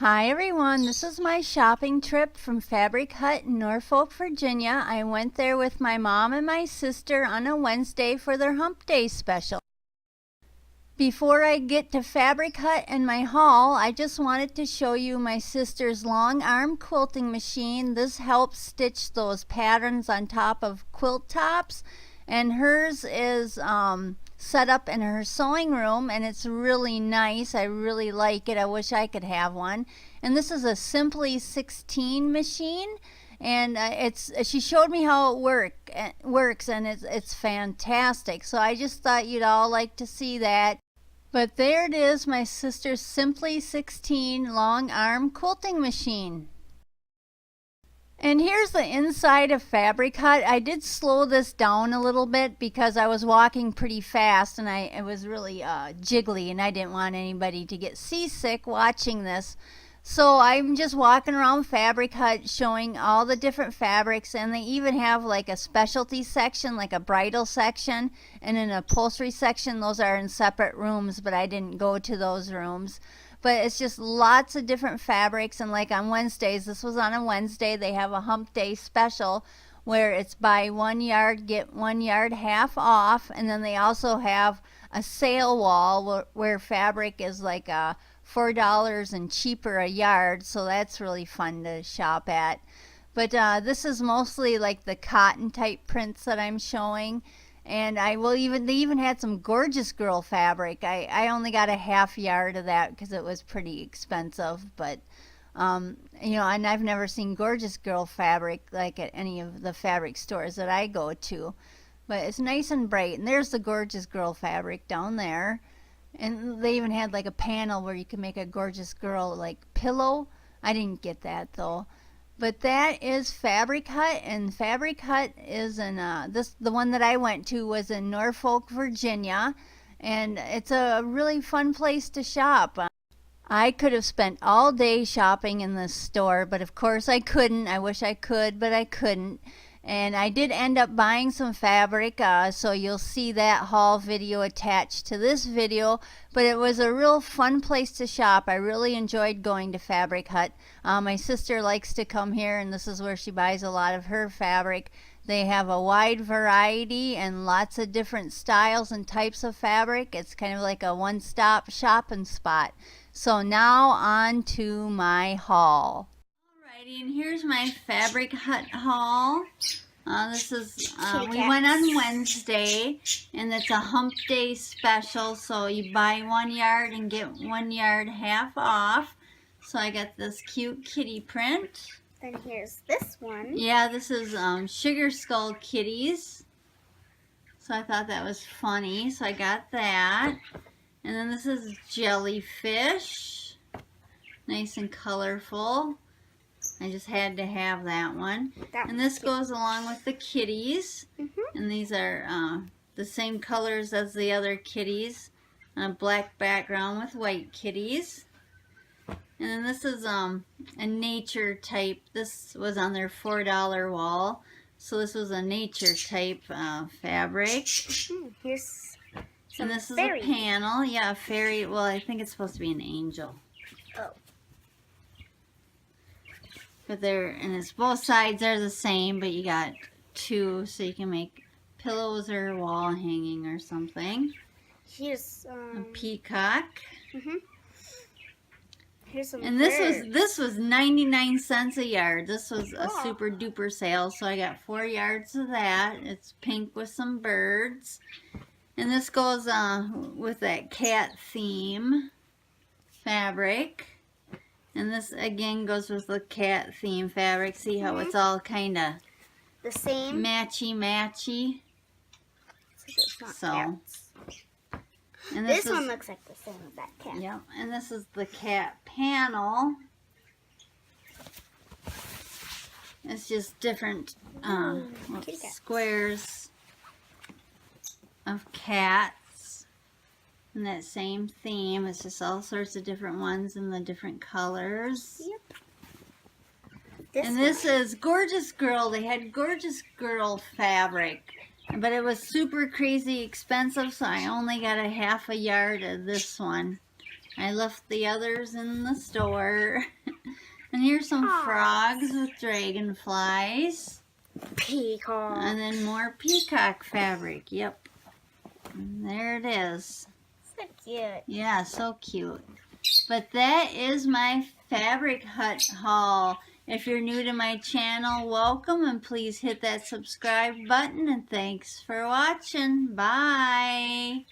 Hi everyone, this is my shopping trip from Fabric Hut in Norfolk, Virginia. I went there with my mom and my sister on a Wednesday for their Hump Day special. Before I get to Fabric Hut and my haul, I just wanted to show you my sister's long arm quilting machine. This helps stitch those patterns on top of quilt tops, and hers is set up in her sewing room, and it's really nice. I really like it. I wish I could have one. And this is a Simply 16 machine, and she showed me how it works, and it's fantastic. So I just thought you'd all like to see that. But there it is, my sister's Simply 16 long arm quilting machine. And here's the inside of Fabric Hut. I did slow this down a little bit because I was walking pretty fast, and it was really jiggly, and I didn't want anybody to get seasick watching this. So I'm just walking around Fabric Hut showing all the different fabrics, and they even have like a specialty section, like a bridal section, and an upholstery section. Those are in separate rooms, but I didn't go to those rooms. But it's just lots of different fabrics, and like on Wednesdays, this was on a Wednesday, they have a Hump Day special where it's buy 1 yard, get 1 yard half off, and then they also have a sale wall where fabric is like $4 and cheaper a yard, so that's really fun to shop at. But this is mostly like the cotton type prints that I'm showing. And they even had some Gorgeous Girl fabric. I only got a half yard of that because it was pretty expensive. But, and I've never seen Gorgeous Girl fabric like at any of the fabric stores that I go to. But it's nice and bright. And there's the Gorgeous Girl fabric down there. And they even had like a panel where you could make a Gorgeous Girl like pillow. I didn't get that though. But that is Fabric Hut, and Fabric Hut is in the one that I went to was in Norfolk, Virginia, and it's a really fun place to shop. I could have spent all day shopping in this store, but of course I couldn't. I wish I could, but I couldn't. And I did end up buying some fabric, so you'll see that haul video attached to this video. But it was a real fun place to shop. I really enjoyed going to Fabric Hut. My sister likes to come here, and this is where she buys a lot of her fabric. They have a wide variety and lots of different styles and types of fabric. It's kind of like a one-stop shopping spot. So now on to my haul. Alrighty, and here's my Fabric Hut haul. This is, we went on Wednesday, and it's a Hump Day special, so you buy 1 yard and get 1 yard half off. So I got this cute kitty print. Then here's this one. Yeah, this is Sugar Skull kitties. So I thought that was funny, so I got that. And then this is jellyfish. Nice and colorful. I just had to have that one. And this goes along with the kitties. And these are the same colors as the other kitties. A black background with white kitties. And then this is a nature type. This was on their $4 wall. So this was a nature type fabric. Here's and this is a panel. Yeah, a fairy. Well, I think it's supposed to be an angel. Oh. But and it's both sides are the same, but you got two, so you can make pillows or wall hanging or something. Here's a peacock. Here's some and this was 99 cents a yard. This was a super duper sale, so I got 4 yards of that. It's pink with some birds. And this goes with that cat theme fabric. And this again goes with the cat theme fabric. See how it's all kind of the same, matchy. So and this one looks like the same as that cat. Yeah, and this is the cat panel. It's just different squares of cats. And that same theme, it's just all sorts of different ones in the different colors. Yep. This is Gorgeous Girl. They had Gorgeous Girl fabric, but it was super crazy expensive, so I only got a half a yard of this one. I left the others in the store. And here's some frogs with dragonflies. Peacock. And then more peacock fabric. Yep. And there it is. So cute. Yeah, so cute. But that is my Fabric Hut haul. If you're new to my channel, welcome, and please hit that subscribe button, and thanks for watching. Bye.